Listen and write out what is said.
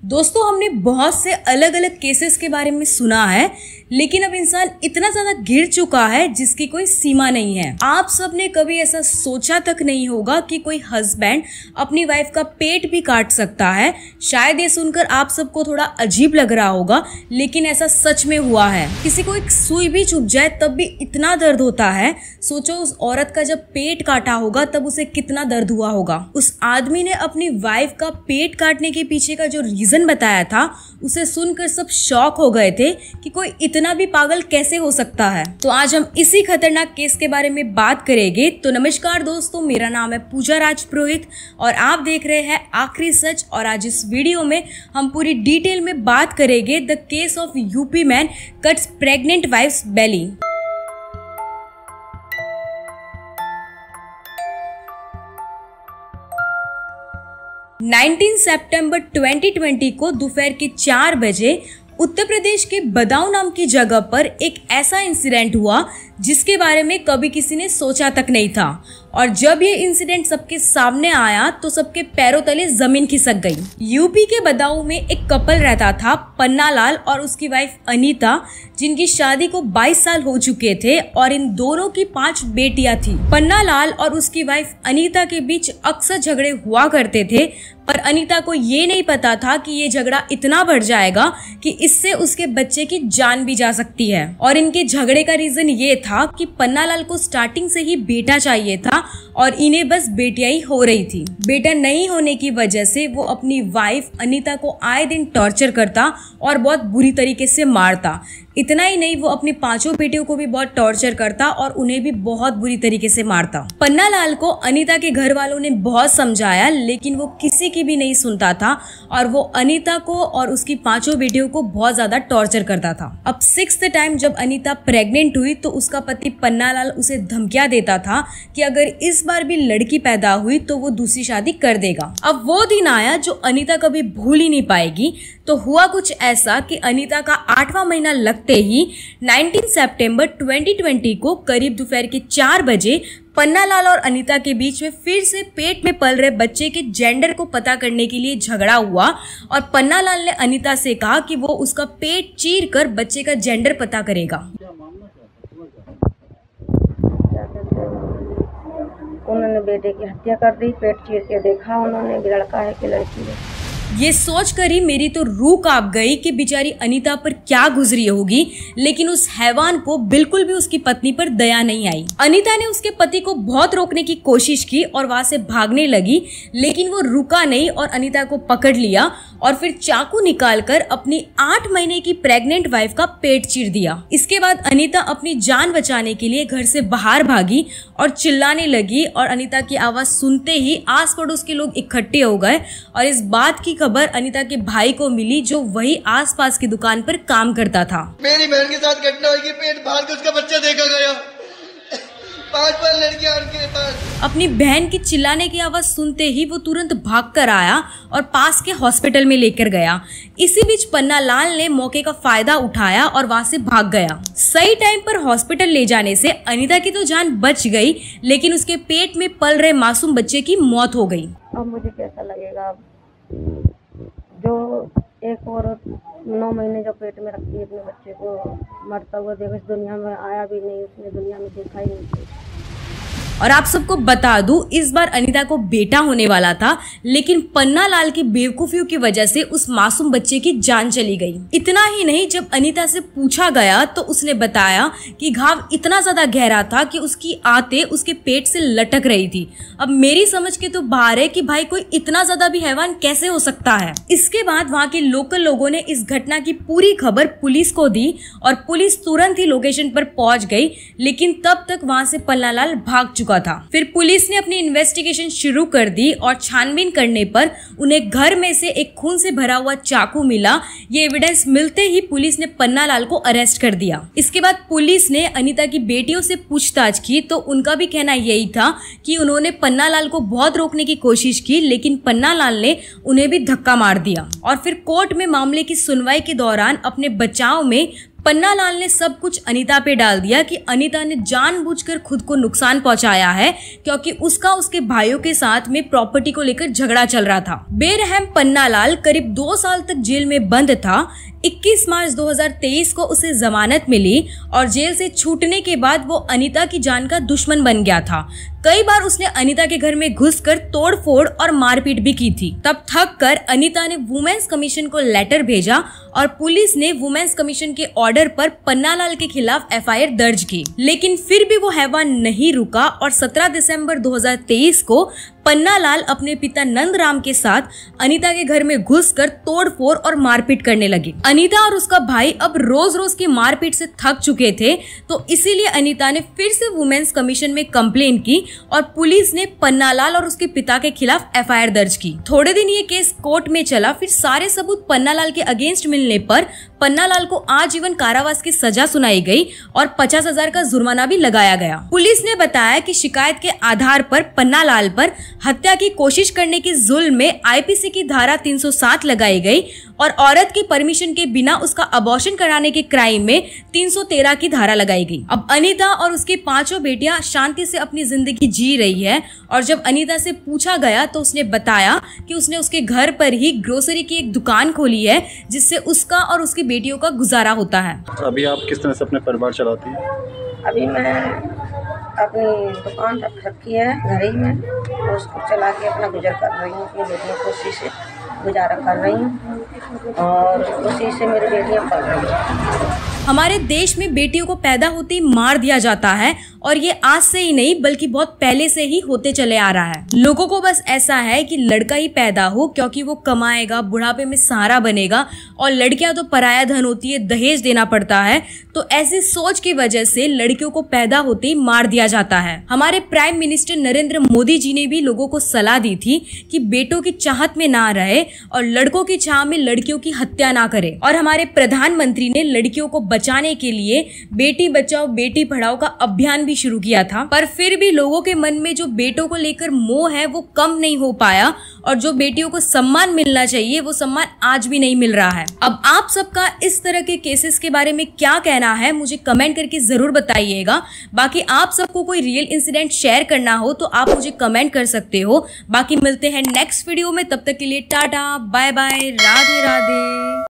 दोस्तों, हमने बहुत से अलग अलग केसेस के बारे में सुना है, लेकिन अब इंसान इतना ज्यादा गिर चुका है जिसकी कोई सीमा नहीं है। आप सबने कभी ऐसा सोचा तक नहीं होगा कि कोई हस्बैंड अपनी वाइफ का पेट भी काट सकता है। शायद ये सुनकर आप सबको थोड़ा अजीब लग रहा होगा, लेकिन ऐसा सच में हुआ है। किसी को एक सुई भी चुभ जाए तब भी इतना दर्द होता है। सोचो उस औरत का जब पेट काटा होगा तब उसे कितना दर्द हुआ होगा। उस आदमी ने अपनी वाइफ का पेट काटने के पीछे का जो रीजन बताया था, उसे सुनकर सब शॉक हो गए थे कि कोई इतना भी पागल कैसे हो सकता है। तो आज हम इसी खतरनाक केस के बारे में बात करेंगे। तो नमस्कार दोस्तों, मेरा नाम है पूजा राजपुरोहित और आप देख रहे हैं आखिरी सच। और आज इस वीडियो में हम पूरी डिटेल में बात करेंगे the case of UP man cuts pregnant wife's belly. सितंबर 2020 को दोपहर के 4 बजे उत्तर प्रदेश के बदाऊं नाम की जगह पर एक ऐसा इंसिडेंट हुआ जिसके बारे में कभी किसी ने सोचा तक नहीं था। और जब ये इंसिडेंट सबके सामने आया तो सबके पैरों तले जमीन खिसक गई। यूपी के बदाऊं में एक कपल रहता था, पन्ना लाल और उसकी वाइफ अनीता, जिनकी शादी को 22 साल हो चुके थे और इन दोनों की 5 बेटियां थी। पन्ना लाल और उसकी वाइफ अनीता के बीच अक्सर झगड़े हुआ करते थे, पर अनीता को ये नहीं पता था कि ये झगड़ा इतना बढ़ जाएगा कि इससे उसके बच्चे की जान भी जा सकती है। और इनके झगड़े का रीजन ये था कि पन्ना लाल को स्टार्टिंग से ही बेटा चाहिए था और इन्हें बस बेटियां ही हो रही थी। बेटा नहीं होने की वजह से वो अपनी वाइफ अनीता को आए दिन टॉर्चर करता और बहुत बुरी तरीके से मारता। इतना ही नहीं, वो अपनी 5 बेटियों को भी बहुत टॉर्चर करता और उन्हें भी बहुत बुरी तरीके से मारता। पन्ना लाल को अनीता के घर वालों ने बहुत समझाया, लेकिन वो किसी की भी नहीं सुनता था और वो अनीता को और उसकी 5 बेटियों को बहुत ज्यादा टॉर्चर करता था। अब 6th टाइम जब अनीता प्रेग्नेंट हुई तो उसका पति पन्ना लाल उसे धमकियां देता था कि अगर इस बार भी लड़की पैदा हुई तो वो दूसरी शादी कर देगा। अब वो दिन आया जो अनीता कभी भूल ही नहीं पाएगी। तो हुआ कुछ ऐसा कि अनीता का 8वां महीना लगते ही 19 सितंबर 2020 को करीब दोपहर के 4 बजे पन्ना लाल और अनीता के बीच में फिर से पेट में पल रहे बच्चे के जेंडर को पता करने के लिए झगड़ा हुआ और पन्ना लाल ने अनीता से कहा कि वो उसका पेट चीर कर बच्चे का जेंडर पता करेगा। उन्होंने बेटे की हत्या कर दी, पेट चीर के देखा उन्होंने लड़का है कि लड़की है। ये सोचकर ही मेरी तो रूह कांप गई कि बेचारी अनीता पर क्या गुजरी होगी, लेकिन उस हैवान को बिल्कुल भी उसकी पत्नी पर दया नहीं आई। अनीता ने उसके पति को बहुत रोकने की कोशिश की और वहां से भागने लगी, लेकिन वो रुका नहीं और अनीता को पकड़ लिया और फिर चाकू निकालकर अपनी 8 महीने की प्रेग्नेंट वाइफ का पेट चीर दिया। इसके बाद अनीता अपनी जान बचाने के लिए घर से बाहर भागी और चिल्लाने लगी और अनीता की आवाज सुनते ही आस पड़ोस के लोग इकट्ठे हो गए और इस बात की खबर अनीता के भाई को मिली, जो वही आसपास की दुकान पर काम करता था। मेरी बहन के साथ घटना हुई, पेट फाड़ के उसका बच्चा देखा गया। 5 लड़कियां उनके पास। अपनी बहन की चिल्लाने की आवाज सुनते ही वो तुरंत भागकर आया और पास के हॉस्पिटल में लेकर गया। इसी बीच पन्ना लाल ने मौके का फायदा उठाया और वहां से भाग गया। सही टाइम पर हॉस्पिटल ले जाने से अनीता की तो जान बच गई, लेकिन उसके पेट में पल रहे मासूम बच्चे की मौत हो गई। अब मुझे कैसा लगेगा, जो एक औरत 9 महीने जो पेट में रखती है अपने बच्चे को मरता हुआ देखो, इस दुनिया में आया भी नहीं, उसने दुनिया में देखा ही नहीं। और आप सबको बता दूं, इस बार अनीता को बेटा होने वाला था, लेकिन पन्ना लाल की बेवकूफियों की वजह से उस मासूम बच्चे की जान चली गई। इतना ही नहीं, जब अनीता से पूछा गया तो उसने बताया कि घाव इतना ज्यादा गहरा था कि उसकी आंतें उसके पेट से लटक रही थी। अब मेरी समझ के तो बाहर है कि भाई कोई इतना ज्यादा भी हैवान कैसे हो सकता है। इसके बाद वहाँ के लोकल लोगों ने इस घटना की पूरी खबर पुलिस को दी और पुलिस तुरंत ही लोकेशन पर पहुंच गई, लेकिन तब तक वहाँ से पन्ना लाल भाग चुका था। फिर पुलिस ने अपनी इन्वेस्टिगेशन शुरू कर दी और छानबीन करने पर उन्हें घर में से एक खून से भरा हुआ चाकू मिला। ये एविडेंस मिलते ही पुलिस ने पन्ना लाल को अरेस्ट कर दिया। इसके बाद पुलिस ने अनीता की बेटियों से पूछताछ की तो उनका भी कहना यही था कि उन्होंने पन्ना लाल को बहुत रोकने की कोशिश की, लेकिन पन्ना लाल ने उन्हें भी धक्का मार दिया। और फिर कोर्ट में मामले की सुनवाई के दौरान अपने बचाव में पन्नालाल ने सब कुछ अनीता पे डाल दिया कि अनीता ने जानबूझकर खुद को नुकसान पहुंचाया है क्योंकि उसका उसके भाइयों के साथ में प्रॉपर्टी को लेकर झगड़ा चल रहा था। बेरहम पन्नालाल करीब 2 साल तक जेल में बंद था। 21 मार्च 2023 को उसे जमानत मिली और जेल से छूटने के बाद वो अनीता की जान का दुश्मन बन गया था। कई बार उसने अनीता के घर में घुसकर तोड़फोड़ और मारपीट भी की थी। तब थक कर अनीता ने वुमेन्स कमीशन को लेटर भेजा और पुलिस ने वुमेन्स कमीशन के ऑर्डर पर पन्नालाल के खिलाफ FIR दर्ज की। लेकिन फिर भी वो हैवान नहीं रुका और 17 दिसंबर 2023 को पन्नालाल अपने पिता नंदराम के साथ अनीता के घर में घुसकर तोड़फोड़ और मारपीट करने लगे। अनीता और उसका भाई अब रोज रोज की मारपीट से थक चुके थे, तो इसीलिए अनीता ने फिर से वुमेन्स कमीशन में कंप्लेन की और पुलिस ने पन्नालाल और उसके पिता के खिलाफ FIR दर्ज की। थोड़े दिन ये केस कोर्ट में चला, फिर सारे सबूत पन्नालाल के अगेंस्ट मिलने पर पन्नालाल को आजीवन कारावास की सजा सुनाई गई और 50,000 का जुर्माना भी लगाया गया। पुलिस ने बताया कि शिकायत के आधार पर पन्नालाल पर हत्या की कोशिश करने की जुल्म में IPC की धारा 307 लगाई गई और औरत की परमिशन के बिना उसका अबॉर्शन कराने के क्राइम में 313 की धारा लगाई गई। अब अनीता और उसकी 5 बेटियां शांति से अपनी जिंदगी जी रही है और जब अनीता से पूछा गया तो उसने बताया कि उसने उसके घर पर ही ग्रोसरी की एक दुकान खोली है जिससे उसका और उसकी बेटियों का गुजारा होता है। अभी आप किस तरह से अपने परिवार चलाती हैं? अभी मैं अपनी दुकान रखी है घर ही में और उसको चला के अपना गुजर कर रही हूँ। अपनी बेटियों को उसी से गुजारा कर रही हूँ और उसी से मेरी बेटियाँ पढ़ रही हैं। हमारे देश में बेटियों को पैदा होते ही मार दिया जाता है और ये आज से ही नहीं बल्कि बहुत पहले से ही होते चले आ रहा है। लोगों को बस ऐसा है कि लड़का ही पैदा हो क्योंकि वो कमाएगा, बुढ़ापे में सहारा बनेगा और लड़कियां तो पराया धन होती है, दहेज देना पड़ता है। तो ऐसी सोच की वजह से लड़कियों को पैदा होते ही मार दिया जाता है। हमारे प्राइम मिनिस्टर नरेंद्र मोदी जी ने भी लोगों को सलाह दी थी कि बेटों की चाहत में ना रहे और लड़कों की चाह में लड़कियों की हत्या ना करे। और हमारे प्रधानमंत्री ने लड़कियों को बचाने के लिए बेटी बचाओ बेटी पढ़ाओ का अभियान भी शुरू किया था। पर फिर भी लोगों के मन में जो बेटों को लेकर मोह है वो कम नहीं हो पाया और जो बेटियों को सम्मान मिलना चाहिए वो सम्मान आज भी नहीं मिल रहा है। अब आप सबका इस तरह के केसेस के बारे में क्या कहना है मुझे कमेंट करके जरूर बताइएगा। बाकी आप सबको कोई रियल इंसिडेंट शेयर करना हो तो आप मुझे कमेंट कर सकते हो। बाकी मिलते हैं नेक्स्ट वीडियो में, तब तक के लिए tata bye bye, Radhe Radhe.